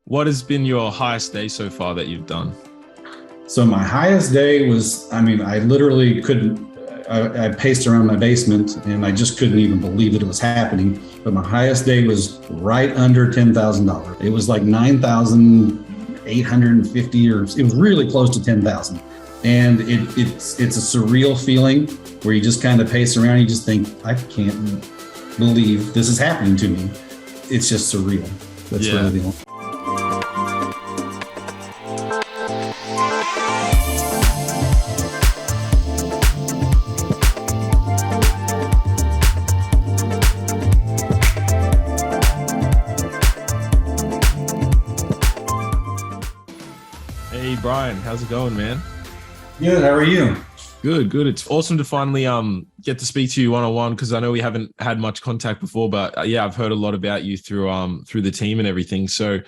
What has been your highest day so far that you've done? So my highest day was, I literally couldn't, I paced around my basement and I just couldn't even believe that it was happening. But my highest day was right under $10,000. It was like 9,850, or it was really close to 10,000. And it's a surreal feeling where you just kind of pace around. You just think, I can't believe this is happening to me. It's just surreal. That's really the only. Hey Brian, how's it going, man? Good. How are you? Good, good. It's awesome to finally get to speak to you one-on-one because I know we haven't had much contact before, but yeah, I've heard a lot about you through the team and everything. So do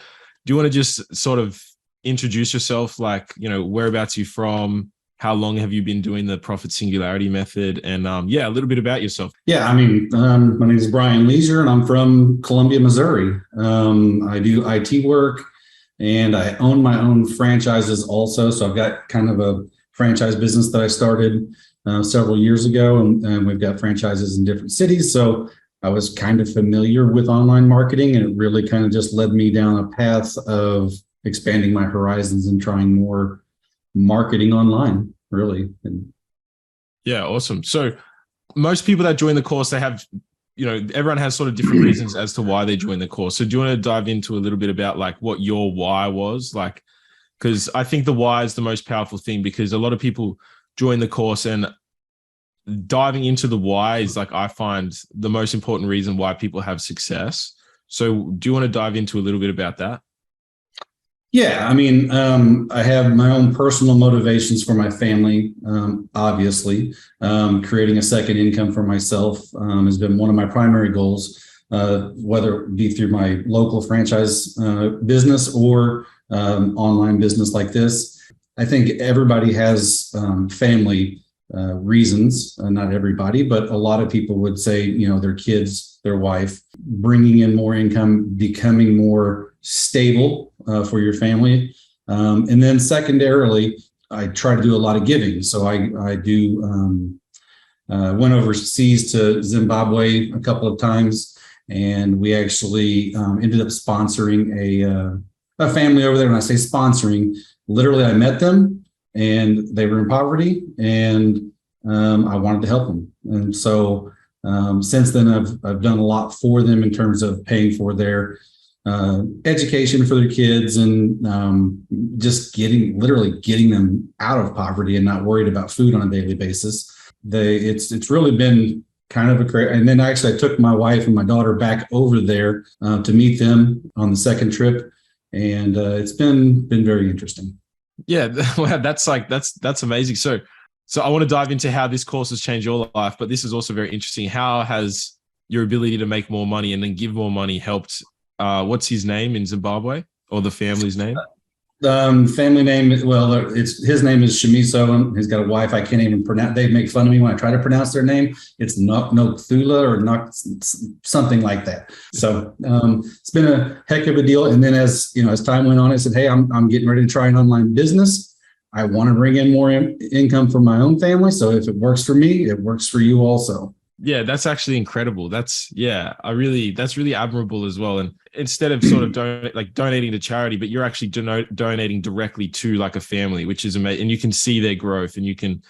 you want to just sort of introduce yourself, like, whereabouts you from, how long have you been doing the Profit Singularity method, and yeah, a little bit about yourself. Yeah, my name is Bryan and I'm from Columbia, Missouri. I do IT work and I own my own franchises also. So I've got kind of a franchise business that I started several years ago, and we've got franchises in different cities. So I was kind of familiar with online marketing, and it really kind of just led me down a path of expanding my horizons and trying more marketing online, really. Yeah, awesome. So most people that join the course, they have, everyone has sort of different reasons as to why they join the course. So do you want to dive into a little bit about like what your why was? Like, because I think the why is the most powerful thing, because a lot of people join the course, and diving into the why is, like, I find the most important reason why people have success. So do you want to dive into a little bit about that? Yeah, I have my own personal motivations for my family. Obviously, creating a second income for myself has been one of my primary goals, whether it be through my local franchise business or online business like this. I think everybody has family reasons, not everybody, but a lot of people would say, their kids, their wife, bringing in more income, becoming more stable for your family. And then secondarily, I try to do a lot of giving. So I do went overseas to Zimbabwe a couple of times, and we actually ended up sponsoring a family over there. When I say sponsoring, literally I met them and they were in poverty, and I wanted to help them. And so since then, I've done a lot for them in terms of paying for their education for their kids, and just literally getting them out of poverty and not worried about food on a daily basis. It's really been kind of a crazy. And then actually I took my wife and my daughter back over there to meet them on the second trip, and it's been very interesting. Yeah, well, that's amazing. So I want to dive into how this course has changed your life, but this is also very interesting. How has your ability to make more money and then give more money helped? What's his name in Zimbabwe, or the family's name? Family name, well, his name is Shimiso, and he's got a wife I can't even pronounce. They make fun of me when I try to pronounce their name. It's Nokthula or something like that. So it's been a heck of a deal. And then as time went on, I said, hey, I'm getting ready to try an online business. I want to bring in more income for my own family. So if it works for me, it works for you also. Yeah, that's actually incredible. That's really admirable as well. And instead of sort of donating to charity, but you're actually donating directly to like a family, which is amazing. And you can see their growth, and you can,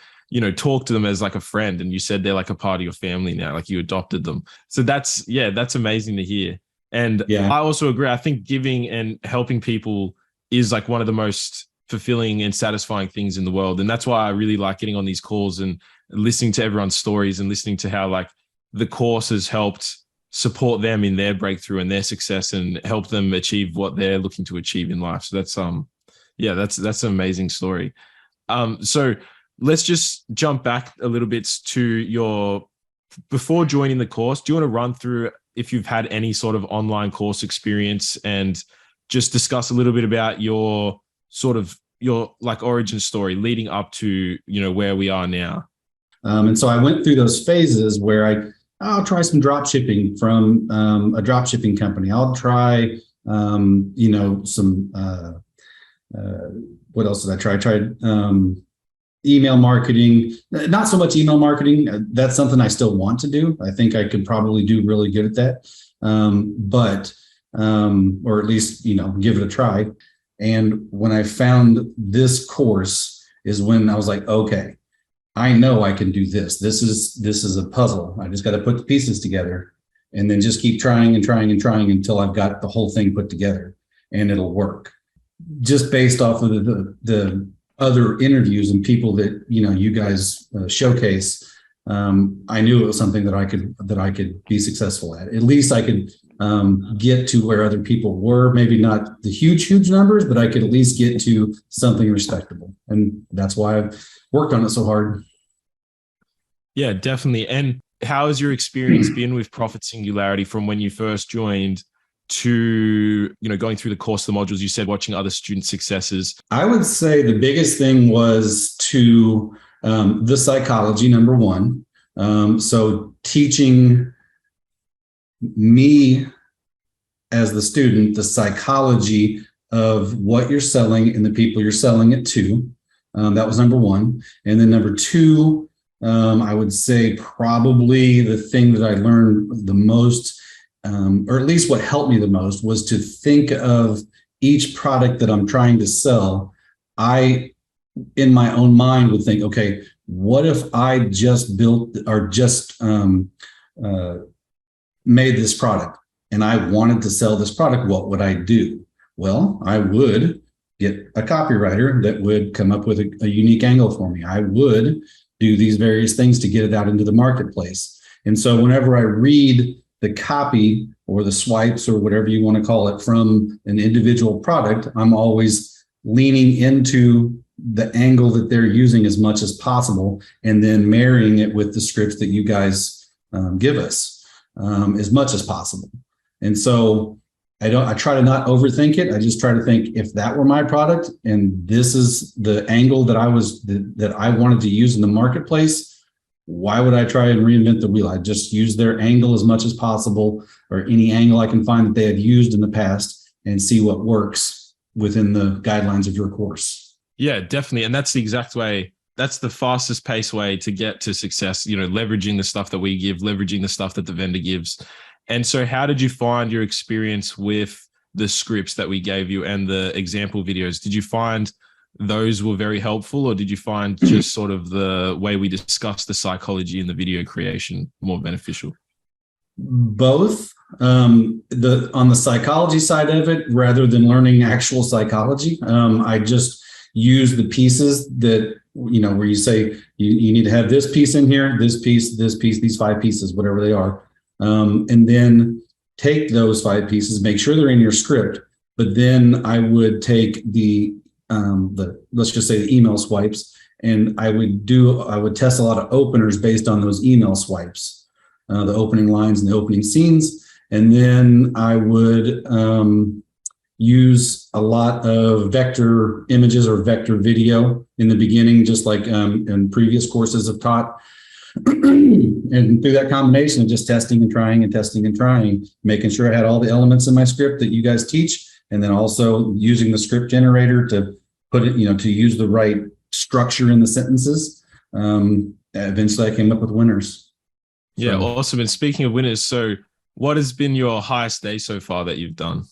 talk to them as like a friend. And you said they're like a part of your family now, like you adopted them. So that's amazing to hear. And yeah, I also agree. I think giving and helping people is like one of the most fulfilling and satisfying things in the world. And that's why I really like getting on these calls and listening to everyone's stories, and listening to how like the course has helped support them in their breakthrough and their success, and help them achieve what they're looking to achieve in life. So that's that's an amazing story. So let's just jump back a little bit to before joining the course. Do you want to run through if you've had any sort of online course experience, and just discuss a little bit about your like origin story leading up to where we are now? And so I went through those phases where I'll try some drop shipping from a drop shipping company. I'll try some, what else did I try? I tried email marketing, not so much email marketing. That's something I still want to do. I think I could probably do really good at that. Or at least, give it a try. And when I found this course is when I was like, okay, I know I can do this. This is a puzzle. I just got to put the pieces together and then just keep trying and trying and trying until I've got the whole thing put together and it'll work. Just based off of the other interviews and people that you guys showcase, I knew it was something that I could be successful at. At least I could get to where other people were. Maybe not the huge numbers, but I could at least get to something respectable. And that's why I've worked on it so hard. Yeah, definitely. And how has your experience been with Profit Singularity from when you first joined to going through the course, the modules? You said watching other student successes. I would say the biggest thing was to the psychology, number one. So teaching me as the student the psychology of what you're selling and the people you're selling it to. That was number one. And then number two, I would say probably the thing that I learned the most, or at least what helped me the most, was to think of each product that I'm trying to sell. I, in my own mind, would think, okay, what if I just built or just made this product and I wanted to sell this product? What would I do? Well, I would get a copywriter that would come up with a unique angle for me. I would do these various things to get it out into the marketplace. And so whenever I read the copy or the swipes or whatever you want to call it from an individual product, I'm always leaning into the angle that they're using as much as possible, and then marrying it with the scripts that you guys give us as much as possible. And so I try to not overthink it. I just try to think, if that were my product and this is the angle that I wanted to use in the marketplace, why would I try and reinvent the wheel? I just use their angle as much as possible, or any angle I can find that they have used in the past, and see what works within the guidelines of your course. Yeah, definitely. And that's the exact way. That's the fastest pace way to get to success, leveraging the stuff that we give, leveraging the stuff that the vendor gives. And so how did you find your experience with the scripts that we gave you and the example videos? Did you find those were very helpful, or did you find just sort of the way we discussed the psychology in the video creation more beneficial? Both. On the psychology side of it, rather than learning actual psychology, I just use the pieces that, where you say you need to have this piece in here, this piece, these 5 pieces, whatever they are. And then take those 5 pieces, make sure they're in your script. But then I would take the let's just say the email swipes, and I would test a lot of openers based on those email swipes, the opening lines and the opening scenes. And then I would use a lot of vector images or vector video in the beginning, just like in previous courses have taught. And through that combination of just testing and trying and testing and trying, making sure I had all the elements in my script that you guys teach, and then also using the script generator to put it, to use the right structure in the sentences. Eventually I came up with winners. Yeah, awesome. And speaking of winners, so what has been your highest day so far that you've done?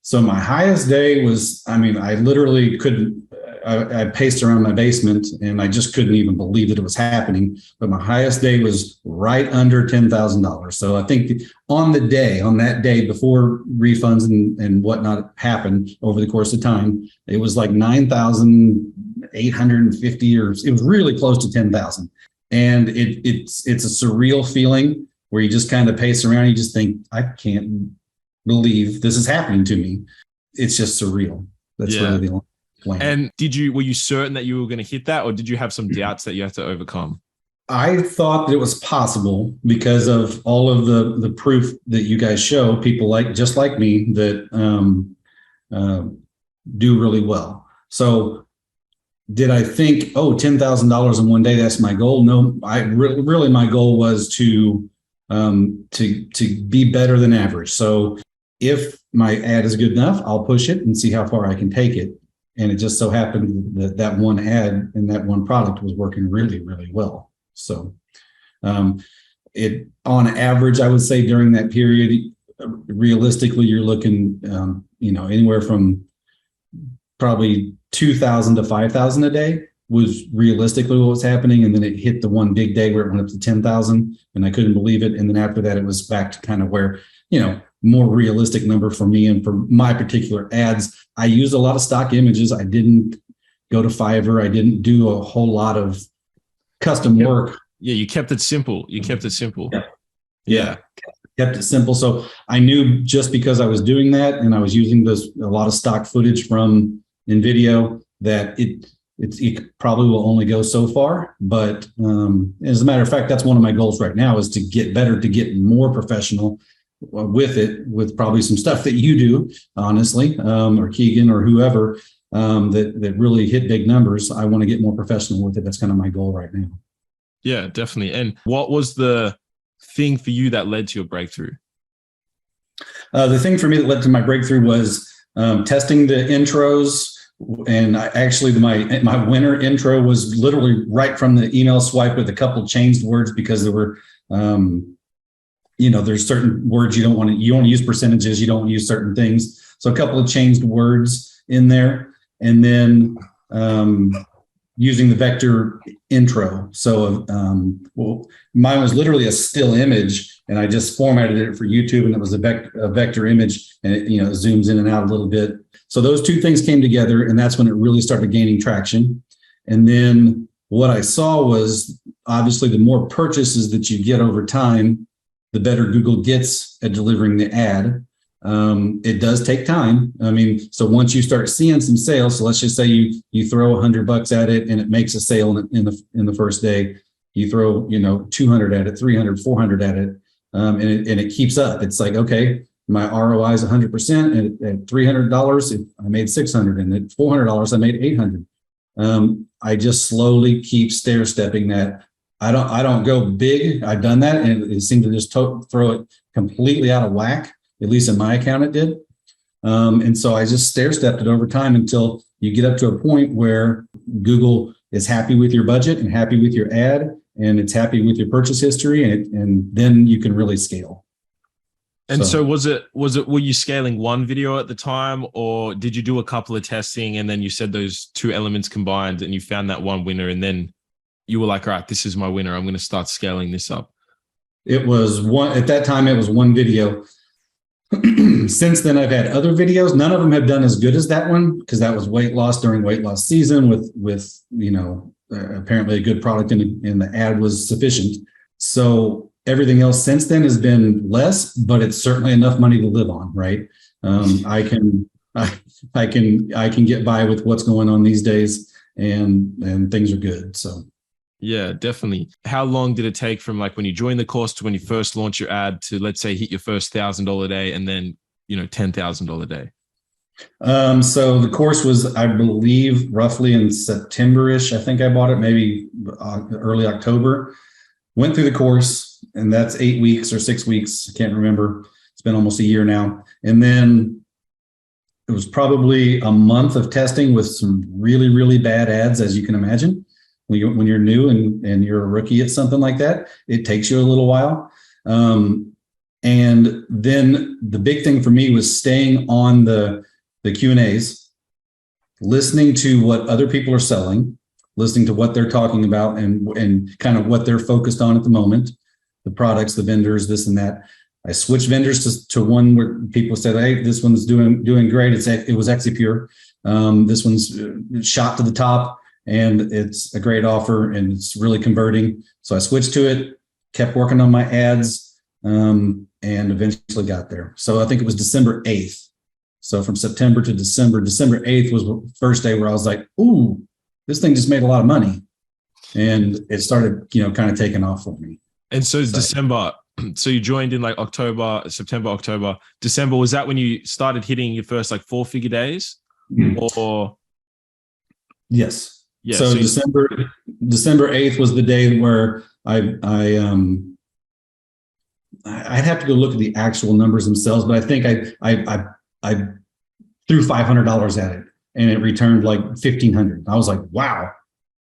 So my highest day was, I literally couldn't, I paced around my basement and I just couldn't even believe that it was happening. But my highest day was right under $10,000. So I think on that day before refunds and whatnot happened over the course of time, it was like 9,850, or it was really close to 10,000. And it's a surreal feeling where you just kind of pace around. You just think, I can't believe this is happening to me. It's just surreal. That's really the only plan. And were you certain that you were going to hit that, or did you have some doubts that you had to overcome? I thought that it was possible because of all of the proof that you guys show, people just like me that do really well. So did I think, $10,000 in one day, that's my goal? No, really my goal was to be better than average. So if my ad is good enough, I'll push it and see how far I can take it. And it just so happened that that one ad and that one product was working really, really well. So it, on average, I would say during that period, realistically, you're looking, anywhere from probably 2,000 to 5,000 a day was realistically what was happening. And then it hit the one big day where it went up to 10,000 and I couldn't believe it. And then after that, it was back to kind of where, more realistic number for me and for my particular ads. I used a lot of stock images. I didn't go to Fiverr. I didn't do a whole lot of custom work. Yeah, you kept it simple. Yeah. Kept it simple. So I knew just because I was doing that and I was using a lot of stock footage from InVideo that it probably will only go so far. But as a matter of fact, that's one of my goals right now is to get better, to get more professional with it, with probably some stuff that you do, honestly, or Keegan or whoever that really hit big numbers. I want to get more professional with it. That's kind of my goal right now. Yeah, definitely. And what was the thing for you that led to your breakthrough? The thing for me that led to my breakthrough was testing the intros. And my winner intro was literally right from the email swipe with a couple changed words because there were, there's certain words you don't want to use percentages, you don't want to use certain things. So a couple of changed words in there, and then using the vector intro. So mine was literally a still image, and I just formatted it for YouTube, and it was a vector image, and it zooms in and out a little bit. So those two things came together, and that's when it really started gaining traction. And then what I saw was obviously the more purchases that you get over time, the better Google gets at delivering the ad. It does take time. I mean, so once you start seeing some sales, so let's just say you throw $100 at it and it makes a sale in the first day, you throw 200 at it, 300, 400 at it, and it keeps up. It's like, okay, my ROI is 100%, and at $300, I made 600, and at $400, I made 800. I just slowly keep stair stepping that. I don't go big. I've done that, and it seemed to just throw it completely out of whack. At least in my account, it did. And so I just stair stepped it over time until you get up to a point where Google is happy with your budget and happy with your ad, and it's happy with your purchase history, and then you can really scale. And so were you scaling one video at the time, or did you do a couple of testing and then you said those two elements combined and you found that one winner, and then you were like, all right, this is my winner, I'm going to start scaling this up? It was at that time, it was one video. Since then, I've had other videos. None of them have done as good as that one, because that was weight loss during weight loss season with apparently a good product, and the ad was sufficient. So everything else since then has been less, but it's certainly enough money to live on, right? I can get by with what's going on these days, and things are good. So yeah, definitely. How long did it take from like when you joined the course to when you first launched your ad to, let's say, hit your first $1,000 a day and then $10,000 a day? So the course was, I believe, roughly in September-ish. I think I bought it maybe early October. Went through the course, and that's 8 weeks or 6 weeks. I can't remember. It's been almost a year now. And then it was probably a month of testing with some really, really bad ads, as you can imagine. When you're new and you're a rookie at something like that, it takes you a little while. And then the big thing for me was staying on the Q&As, listening to what other people are selling, listening to what they're talking about, and kind of what they're focused on at the moment, the products, the vendors, this and that. I switched vendors to one where people said, hey, this one's doing great. It was Exipure. This one's shot to the top, and it's a great offer, and it's really converting. So I switched to it, kept working on my ads, and eventually got there. So I think it was December 8th. So from September to December 8th was the first day where I was like, ooh, this thing just made a lot of money. And it started, kind of taking off for me. And so December, so you joined in like September, October, December. Was that when you started hitting your first like 4-figure days? Mm-hmm. Or yes. Yeah, so December 8th was the day where I I'd have to go look at the actual numbers themselves, but I think I threw $500 at it and it returned like 1,500. I was like, wow,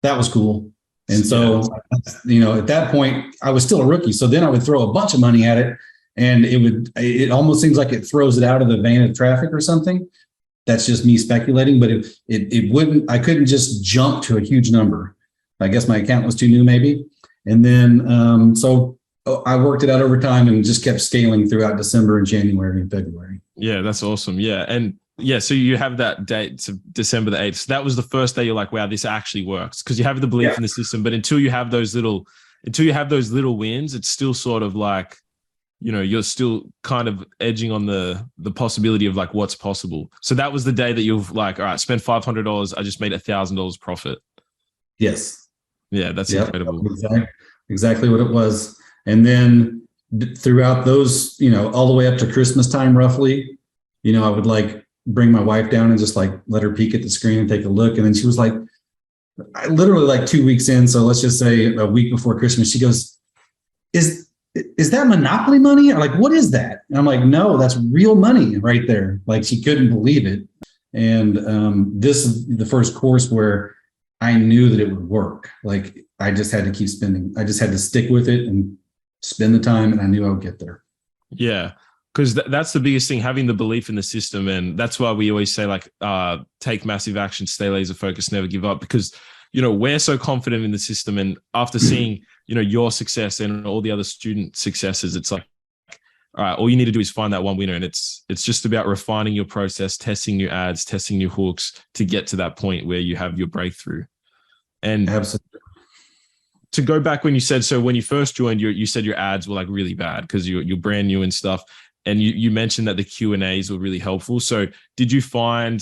that was cool. And Yeah. so, at that point, I was still a rookie. So then I would throw a bunch of money at it, and it almost seems like it throws it out of the vein of traffic or something. That's just me speculating, but it wouldn't, I couldn't just jump to a huge number. I guess my account was too new, maybe. And then, so I worked it out over time and just kept scaling throughout December and January and February. Yeah, that's awesome. Yeah. And yeah, so you have that date to December the 8th. So that was the first day you're like, wow, this actually works. Because you have the belief in the system. But until you have those little wins, it's still sort of like, you're still kind of edging on the possibility of like what's possible. So that was the day that you're like, all right, spend $500. I just made $1,000 profit. Yes. Yeah, that's incredible. Exactly what it was. And then throughout those, all the way up to Christmas time, roughly, I would like bring my wife down and just like let her peek at the screen and take a look. And then she was like, I literally like 2 weeks in. So let's just say a week before Christmas, she goes, is that Monopoly money? Or like, what is that? And I'm like, no, that's real money right there. Like she couldn't believe it. And this is the first course where I knew that it would work. Like I just had to keep spending. I just had to stick with it and spend the time, and I knew I would get there. Yeah. Because that's the biggest thing, having the belief in the system. And that's why we always say like, take massive action, stay laser focused, never give up. Because, we're so confident in the system. And after seeing, your success and all the other student successes, it's like, all right, all you need to do is find that one winner. And it's just about refining your process, testing new ads, testing new hooks to get to that point where you have your breakthrough. And absolutely. To go back when you said, so when you first joined, you said your ads were like really bad because you're brand new and stuff. And you mentioned that the Q&As were really helpful. So did you find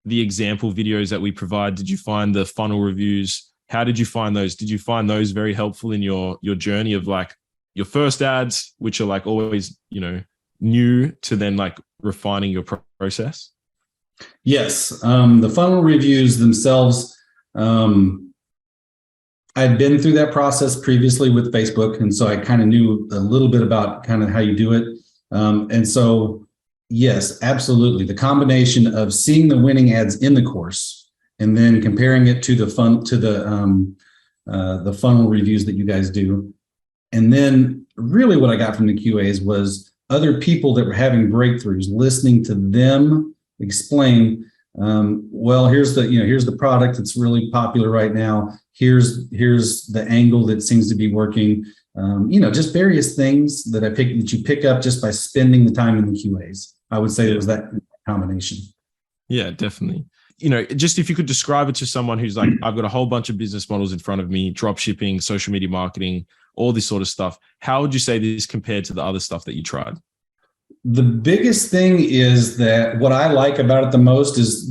the example videos that we provide? Did you find the funnel reviews? How did you find those? Did you find those very helpful in your journey of like your first ads, which are like always, new, to then like refining your process? Yes. The funnel reviews themselves, I'd been through that process previously with Facebook. And so I kind of knew a little bit about kind of how you do it. And so, yes, absolutely. The combination of seeing the winning ads in the course and then comparing it to the funnel reviews that you guys do. And then really what I got from the QAs was other people that were having breakthroughs, listening to them explain, well, here's the product that's really popular right now. Here's the angle that seems to be working. Just various things that you pick up just by spending the time in the QAs. I would say it was that combination. Yeah, definitely. Just if you could describe it to someone who's like, I've got a whole bunch of business models in front of me, drop shipping, social media marketing, all this sort of stuff. How would you say this compared to the other stuff that you tried? The biggest thing is that what I like about it the most is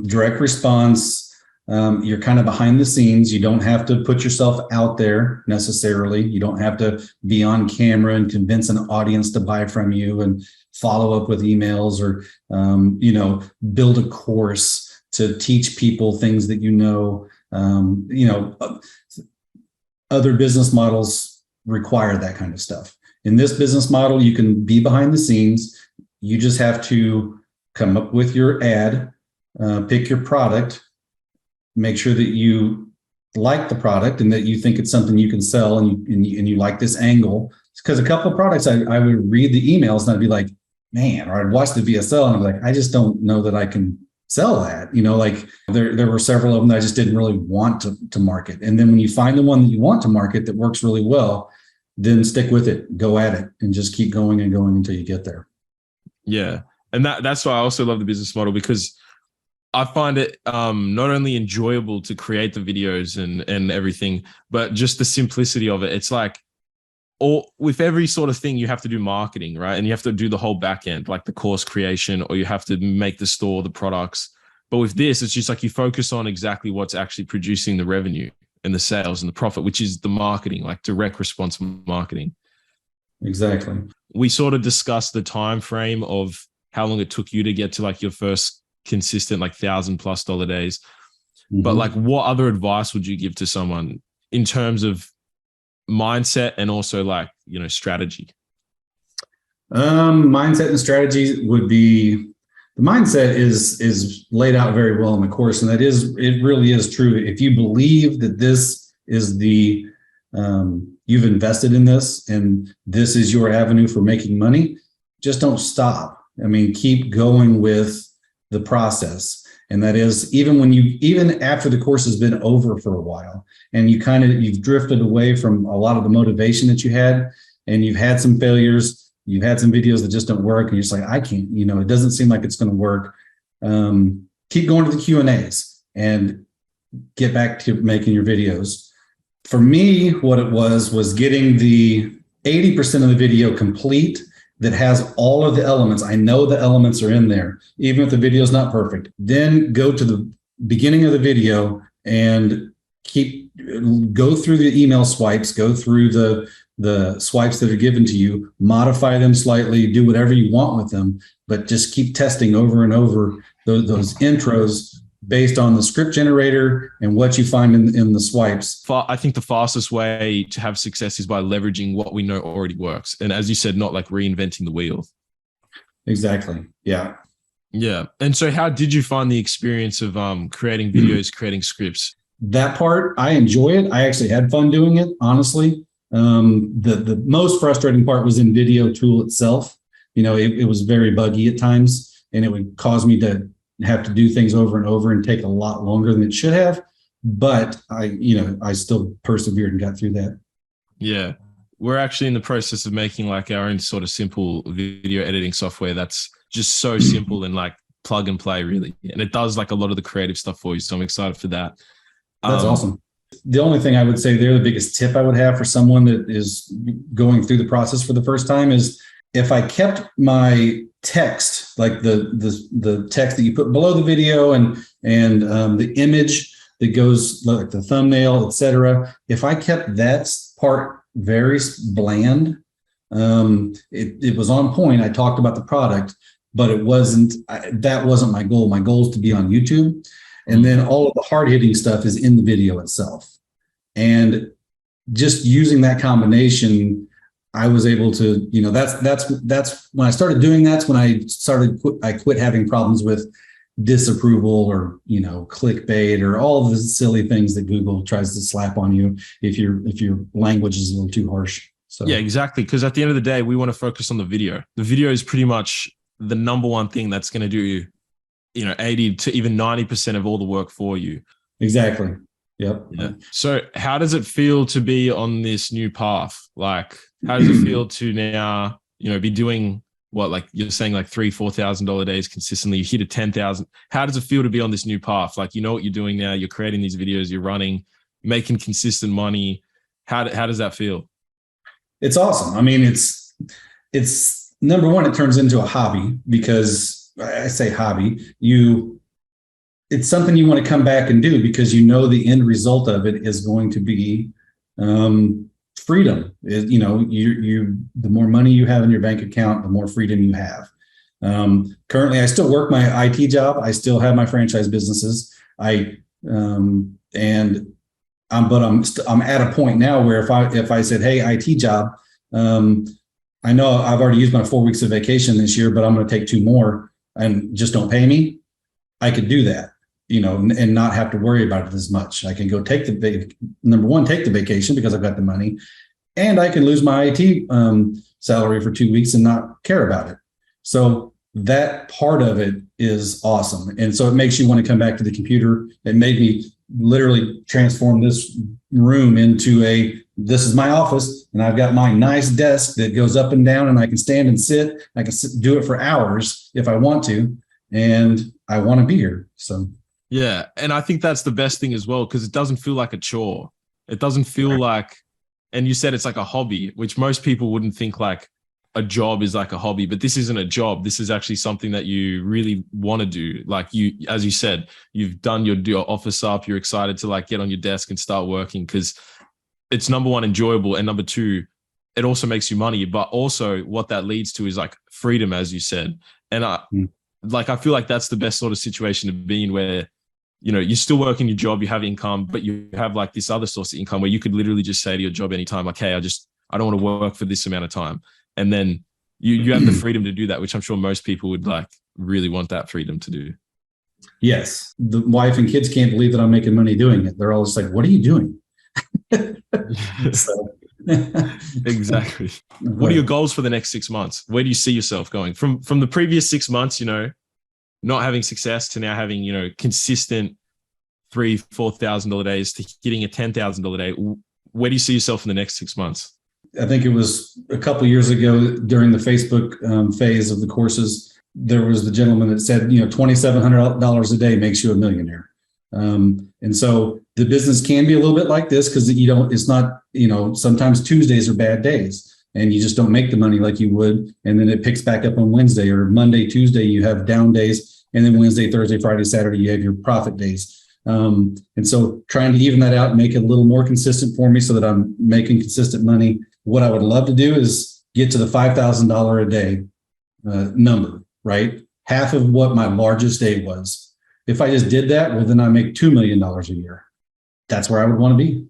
direct response. You're kind of behind the scenes. You don't have to put yourself out there necessarily. You don't have to be on camera and convince an audience to buy from you and follow up with emails or, build a course to teach people things that other business models require that kind of stuff. In this business model, you can be behind the scenes. You just have to come up with your ad, pick your product, make sure that you like the product and that you think it's something you can sell and you like this angle. Because a couple of products, I would read the emails and I'd be like, man, or I'd watch the VSL and I'd be like, I just don't know that I can sell that. There were several of them that I just didn't really want to market. And then when you find the one that you want to market that works really well, then stick with it, go at it, and just keep going and going until you get there. Yeah. And that's why I also love the business model, because I find it not only enjoyable to create the videos and everything, but just the simplicity of it. It's like, with every sort of thing, you have to do marketing, right? And you have to do the whole back end, like the course creation, or you have to make the store, the products. But with this, it's just like you focus on exactly what's actually producing the revenue and the sales and the profit, which is the marketing, like direct response marketing. Exactly. We sort of discussed the time frame of how long it took you to get to like your first consistent like $1,000+ days. Mm-hmm. But like, what other advice would you give to someone in terms of mindset and also like, strategy? Mindset and strategy would be, the mindset is laid out very well in the course, and it really is true. If you believe that this is you've invested in this and this is your avenue for making money, just don't stop. I mean, keep going with the process. And that is, even after the course has been over for a while and you've drifted away from a lot of the motivation that you had, and you've had some failures, you've had some videos that just don't work, and you're just like, I can't, it doesn't seem like it's going to work. Keep going to the Q&As and get back to making your videos. For me, what it was getting the 80% of the video complete that has all of the elements. I know the elements are in there, even if the video is not perfect. Then go to the beginning of the video and go through the email swipes, go through the swipes that are given to you, modify them slightly, do whatever you want with them, but just keep testing over and over those intros based on the script generator and what you find in the swipes. I think the fastest way to have success is by leveraging what we know already works. And as you said, not like reinventing the wheel. Exactly. Yeah. Yeah. And so how did you find the experience of creating videos, creating scripts? That part, I enjoy it. I actually had fun doing it, honestly. The most frustrating part was in video tool itself. It was very buggy at times, and it would cause me to have to do things over and over and take a lot longer than it should have. But I still persevered and got through that. Yeah. We're actually in the process of making like our own sort of simple video editing software that's just so simple and like plug and play, really. And it does like a lot of the creative stuff for you. So I'm excited for that. That's awesome. The only thing I would say there, the biggest tip I would have for someone that is going through the process for the first time is, if I kept my text, like the text that you put below the video and the image that goes like the thumbnail, etc. If I kept that part very bland, it was on point. I talked about the product, but that wasn't my goal. My goal is to be on YouTube. And then all of the hard hitting stuff is in the video itself. And just using that combination, I was able to, that's when I started doing, that's when I quit having problems with disapproval or, clickbait or all the silly things that Google tries to slap on you if your language is a little too harsh. So yeah, exactly. Because at the end of the day, we want to focus on the video. The video is pretty much the number one thing that's going to do 80 to even 90% of all the work for you. Exactly. Yep. Yeah. So how does it feel to be on this new path? Like, how does it feel to now, be doing what, like you're saying, like $3,000-$4,000 days consistently? You hit a 10,000. How does it feel to be on this new path? Like, what you're doing now, you're creating these videos, you're running, making consistent money. How does that feel? It's awesome. I mean, it's number one, it turns into a hobby, because I say hobby, it's something you want to come back and do because the end result of it is going to be freedom. The more money you have in your bank account, the more freedom you have. Currently, I still work my IT job. I still have my franchise businesses. I'm at a point now where if I said, hey, IT job, I know I've already used my 4 weeks of vacation this year, but I'm going to take 2 more and just don't pay me. I could do that, and not have to worry about it as much. I can go take the vacation because I've got the money, and I can lose my IT salary for 2 weeks and not care about it. So that part of it is awesome. And so it makes you want to come back to the computer. It made me literally transform this room into this is my office, and I've got my nice desk that goes up and down, and I can stand and sit. I can do it for hours if I want to, and I want to be here. So yeah, and I think that's the best thing as well, because it doesn't feel like a chore. It doesn't feel like, and you said it's like a hobby, which most people wouldn't think like a job is like a hobby, but this isn't a job. This is actually something that you really want to do. Like as you said, you've done your office up. You're excited to like get on your desk and start working because it's number one, enjoyable. And number two, it also makes you money, but also what that leads to is like freedom, as you said. And I feel like that's the best sort of situation to be in, where, you're still working your job, you have income, but you have like this other source of income where you could literally just say to your job anytime, like, hey, I don't want to work for this amount of time. And then you have the freedom to do that, which I'm sure most people would like really want that freedom to do. Yes. The wife and kids can't believe that I'm making money doing it. They're all just like, what are you doing? So, exactly. What are your goals for the next 6 months? Where do you see yourself going from the previous 6 months, not having success to now having, consistent $3,000-$4,000 days to hitting a $10,000 day? Where do you see yourself in the next 6 months? I think it was a couple of years ago during the Facebook phase of the courses, there was the gentleman that said, $2,700 a day makes you a millionaire. And so the business can be a little bit like this because it's not, sometimes Tuesdays are bad days and you just don't make the money like you would. And then it picks back up on Wednesday, or Monday, Tuesday, you have down days. And then Wednesday, Thursday, Friday, Saturday, you have your profit days. And so trying to even that out and make it a little more consistent for me so that I'm making consistent money. What I would love to do is get to the $5,000 a day number, right? Half of what my largest day was. If I just did that, well, then I make $2 million a year. That's where I would want to be,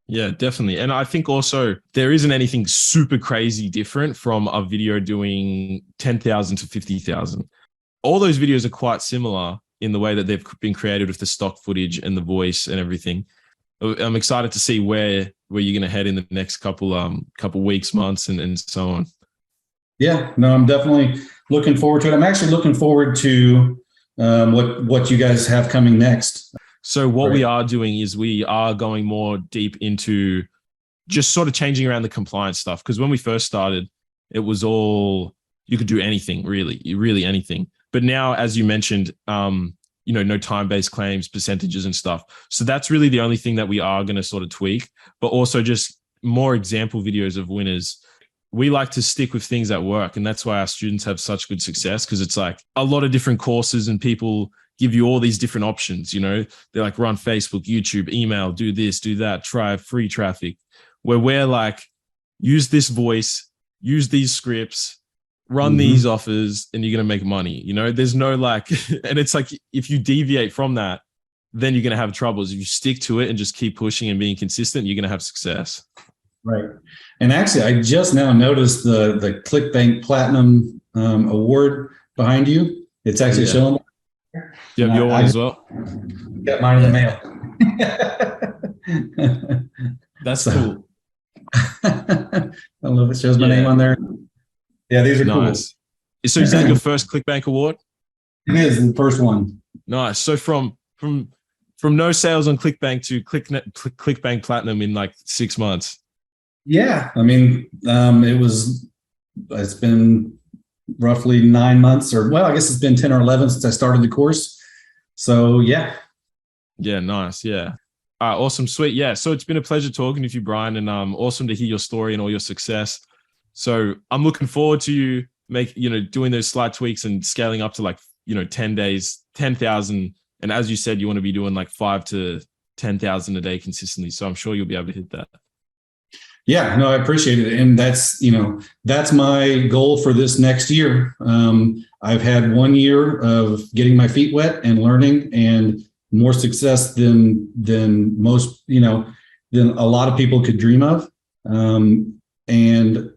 Yeah, definitely. And I think also there isn't anything super crazy different from a video doing 10,000 to 50,000. All those videos are quite similar in the way that they've been created with the stock footage and the voice and everything. I'm excited to see where you're going to head in the next couple weeks, months, and so on. Yeah, no, I'm definitely looking forward to it. I'm actually looking forward to what you guys have coming next. So what we are doing is we are going more deep into just sort of changing around the compliance stuff. Because when we first started, it was all, you could do anything, really anything. But now, as you mentioned, no time-based claims, percentages and stuff. So that's really the only thing that we are going to sort of tweak, but also just more example videos of winners. We like to stick with things that work. And that's why our students have such good success, because it's like a lot of different courses and people give you all these different options. They're like, run Facebook, YouTube, email, do this, do that, try free traffic, where we're like, use this voice, use these scripts, run these offers, and you're going to make money. There's no like, and it's like, if you deviate from that, then you're going to have troubles. If you stick to it and just keep pushing and being consistent, you're going to have success. Right. And actually, I just now noticed the ClickBank Platinum award behind you. It's actually showing. You have your one as well? Got mine in the mail. That's cool. I don't know if it shows my name on there. Yeah, these are nice. Cool. So is that your first ClickBank award? It is the first one. Nice. So from no sales on ClickBank to ClickBank Platinum in like 6 months. Yeah, I mean, it's been roughly 9 months, I guess it's been 10 or 11 since I started the course. So yeah. Yeah, nice. Yeah. Awesome. Sweet. Yeah. So it's been a pleasure talking with you, Bryan, and awesome to hear your story and all your success. So I'm looking forward to you doing those slight tweaks and scaling up to like, 10 days, 10,000. And as you said, you want to be doing like 5 to 10,000 a day consistently. So I'm sure you'll be able to hit that. Yeah, no, I appreciate it. And that's my goal for this next year. I've had 1 year of getting my feet wet and learning, and more success than most, than a lot of people could dream of. And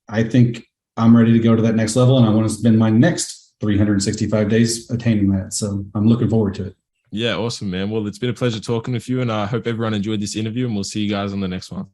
I think I'm ready to go to that next level, and I want to spend my next 365 days attaining that. So I'm looking forward to it. Yeah, awesome, man. Well, it's been a pleasure talking with you, and I hope everyone enjoyed this interview, and we'll see you guys on the next one.